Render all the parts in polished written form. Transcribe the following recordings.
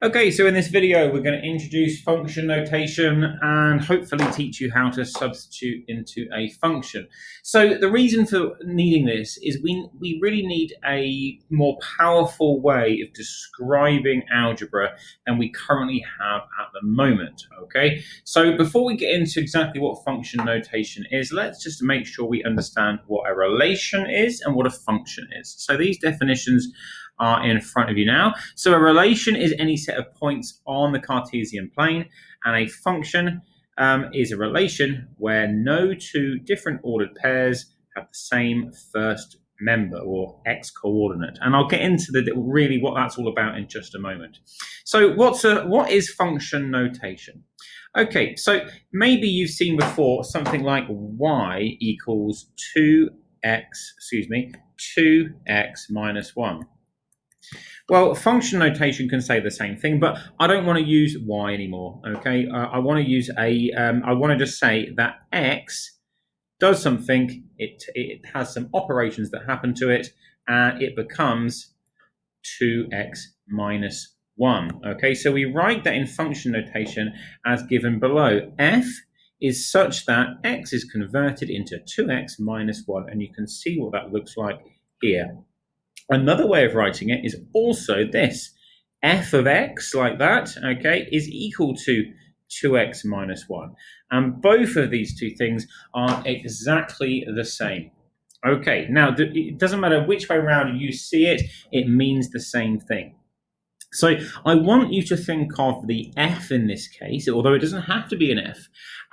Okay, so in this video, we're going to introduce function notation and hopefully teach you how to substitute into a function. So the reason for needing this is we really need a more powerful way of describing algebra than we currently have at the moment, okay? So before we get into exactly what function notation is, let's just make sure we understand what a relation is and what a function is. So these definitions are in front of you now. So a relation is any set of points on the Cartesian plane, and a function is a relation where no two different ordered pairs have the same first member or x coordinate. And I'll get into really what that's all about in just a moment. So what is function notation? Okay, so maybe you've seen before something like y equals 2x minus 1. Well, function notation can say the same thing, but I don't want to use y anymore, okay? I want to use I want to just say that x does something, it has some operations that happen to it, and it becomes 2x minus 1, okay? So we write that in function notation as given below. F is such that x is converted into 2x minus 1, and you can see what that looks like here. Another way of writing it is also this. F of x, like that, okay, is equal to 2x minus 1. And both of these two things are exactly the same. Okay, now it doesn't matter which way around you see it, it means the same thing. So I want you to think of the f in this case, although it doesn't have to be an f,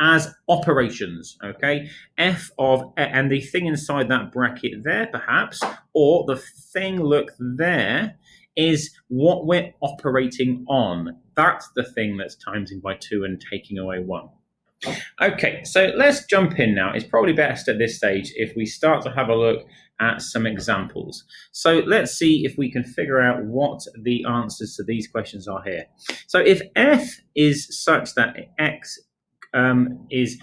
as operations, okay? F of, and the thing inside that bracket there perhaps, or the thing, look there, is what we're operating on. That's the thing that's timesing by 2 and taking away 1. Okay, so let's jump in now. It's probably best at this stage if we start to have a look at some examples. So let's see if we can figure out what the answers to these questions are here. So if f is such that x is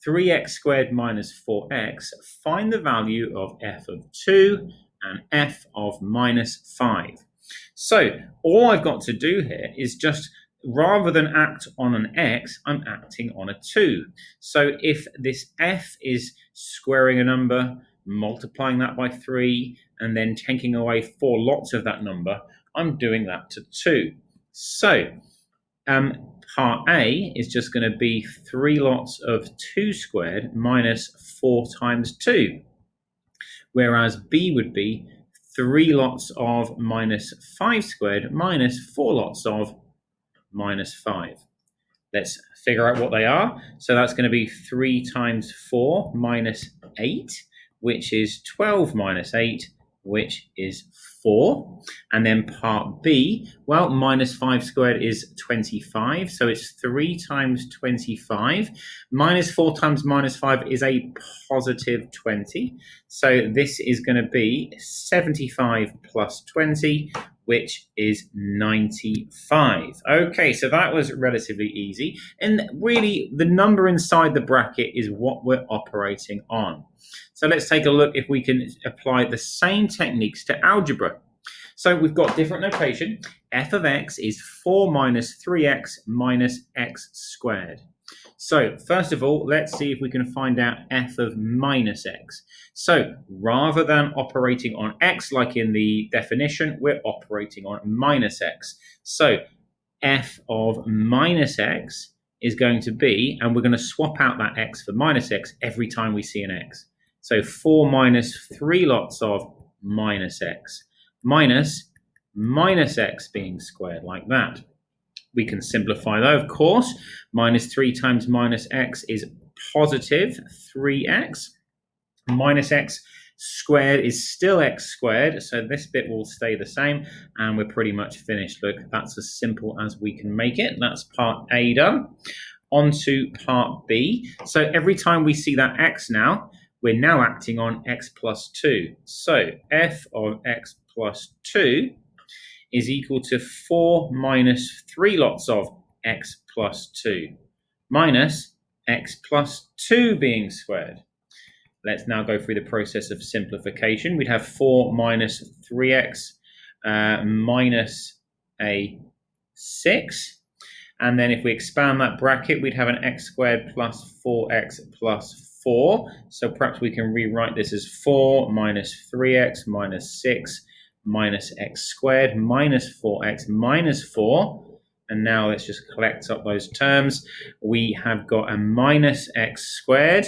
3x squared minus 4x, find the value of f of 2 and f of minus 5. So all I've got to do here is just, rather than act on an x, I'm acting on a 2. So if this f is squaring a number, multiplying that by 3, and then taking away 4 lots of that number, I'm doing that to 2. So part A is just going to be 3 lots of 2 squared minus 4 times 2, whereas B would be 3 lots of minus 5 squared minus 4 lots of minus 5. Let's figure out what they are. So that's going to be 3 times 4 minus 8, which is 12 minus 8, which is 4. And then part B, well, minus 5 squared is 25, so it's 3 times 25. Minus 4 times minus 5 is a positive 20. So this is going to be 75 plus 20, which is 95. Okay, so that was relatively easy. And really, the number inside the bracket is what we're operating on. So let's take a look if we can apply the same techniques to algebra. So we've got different notation. F of x is 4 minus 3x minus x squared. So first of all, let's see if we can find out f of minus x. So rather than operating on x like in the definition, we're operating on minus x. So f of minus x is going to be, and we're going to swap out that x for minus x every time we see an x. So 4 minus 3 lots of minus x minus x being squared, like that. We can simplify that, of course. Minus 3 times minus x is positive 3x. Minus x squared is still x squared, so this bit will stay the same, and we're pretty much finished. Look, that's as simple as we can make it. That's part A done. On to part B. So every time we see that x now, we're now acting on x plus 2. So f of x plus 2 is equal to 4 minus 3 lots of x plus 2 minus x plus 2 being squared. Let's now go through the process of simplification. We'd have 4 minus 3x minus a 6. And then if we expand that bracket, we'd have an x squared plus 4x plus 4. So perhaps we can rewrite this as 4 minus 3x minus 6 minus x squared minus 4x minus 4. And now let's just collect up those terms. We have got a minus x squared.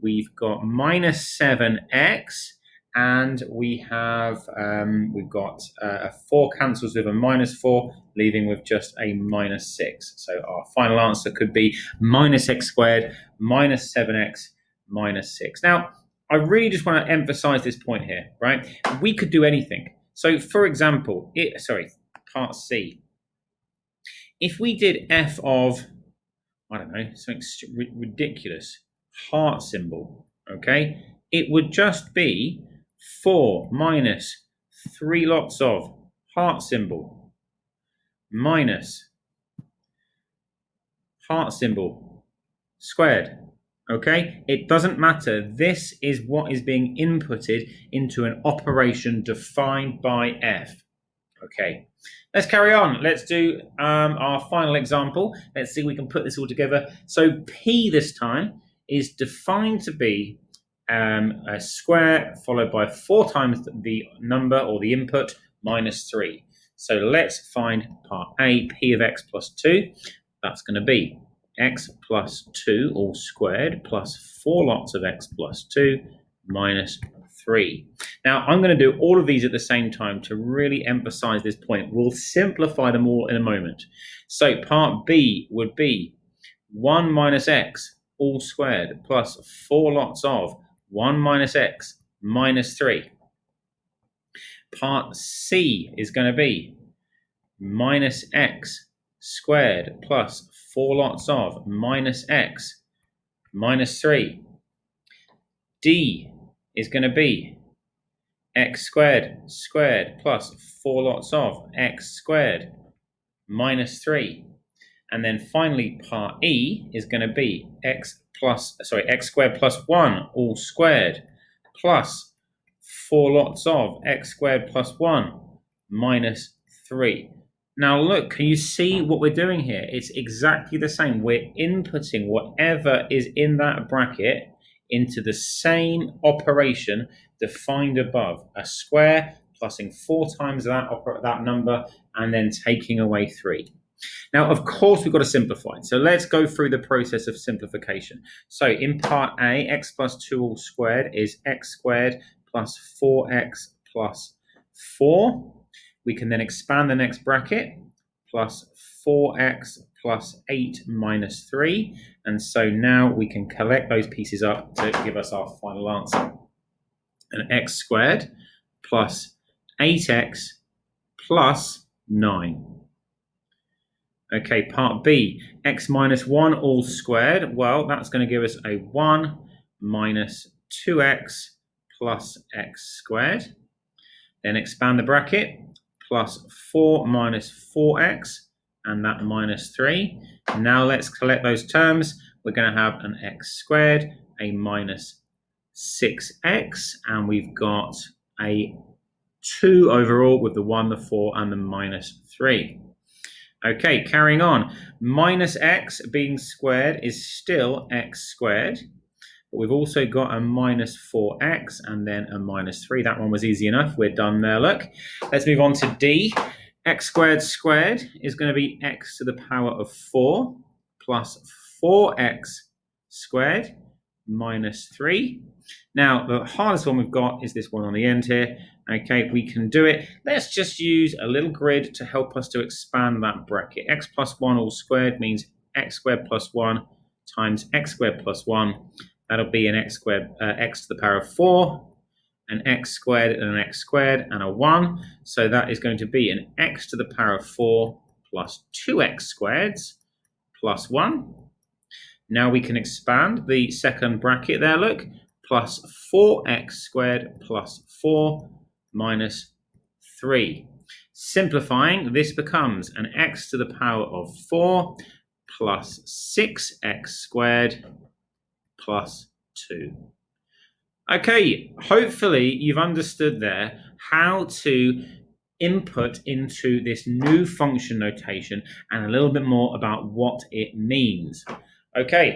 We've got minus 7x. And we've got a 4 cancels with a minus 4, leaving with just a minus 6. So our final answer could be minus x squared minus 7x minus 6. Now, I really just want to emphasize this point here, right? We could do anything. So, for example, part C. If we did f of, I don't know, something ridiculous, heart symbol, okay, it would just be 4 minus 3 lots of heart symbol minus heart symbol squared. Okay, it doesn't matter. This is what is being inputted into an operation defined by f. Okay, let's carry on. Let's do our final example. Let's see if we can put this all together. So p this time is defined to be a square followed by 4 times the number or the input minus 3. So let's find part A, p of x plus 2. That's going to be x plus 2 all squared plus 4 lots of x plus 2 minus 3. Now, I'm going to do all of these at the same time to really emphasize this point. We'll simplify them all in a moment. So part B would be 1 minus x all squared plus 4 lots of 1 minus x minus 3. Part C is going to be minus x squared plus 4 lots of minus x minus 3. D is going to be x squared plus 4 lots of x squared minus 3. And then finally, part E is going to be x squared plus 1 all squared plus 4 lots of x squared plus 1 minus 3. Now look, can you see what we're doing here? It's exactly the same. We're inputting whatever is in that bracket into the same operation defined above. A square plusing 4 times that number and then taking away 3. Now, of course, we've got to simplify. So let's go through the process of simplification. So in part A, x plus 2 all squared is x squared plus 4x plus 4. We can then expand the next bracket, plus 4x plus 8 minus 3. And so now we can collect those pieces up to give us our final answer. An x squared plus 8x plus 9. Okay, part B, x minus 1 all squared. Well, that's going to give us a 1 minus 2x plus x squared. Then expand the bracket, plus 4 minus 4x, and that minus 3. Now let's collect those terms. We're going to have an x squared, a minus 6x, and we've got a 2 overall with the 1, the 4, and the minus 3. Okay, carrying on. Minus x being squared is still x squared. But we've also got a minus 4x and then a minus 3. That one was easy enough. We're done there, look. Let's move on to D. X squared squared is going to be x to the power of 4 plus 4x squared minus 3. Now, the hardest one we've got is this one on the end here. Okay, we can do it. Let's just use a little grid to help us to expand that bracket. X plus 1 all squared means x squared plus 1 times x squared plus 1. That'll be an x squared, x to the power of 4, an x squared and an x squared and a 1. So that is going to be an x to the power of 4 plus 2x squareds plus 1. Now we can expand the second bracket there, look, plus 4x squared plus 4 minus 3. Simplifying, this becomes an x to the power of 4 plus 6x squared plus 2. Okay, hopefully you've understood there how to input into this new function notation and a little bit more about what it means. Okay,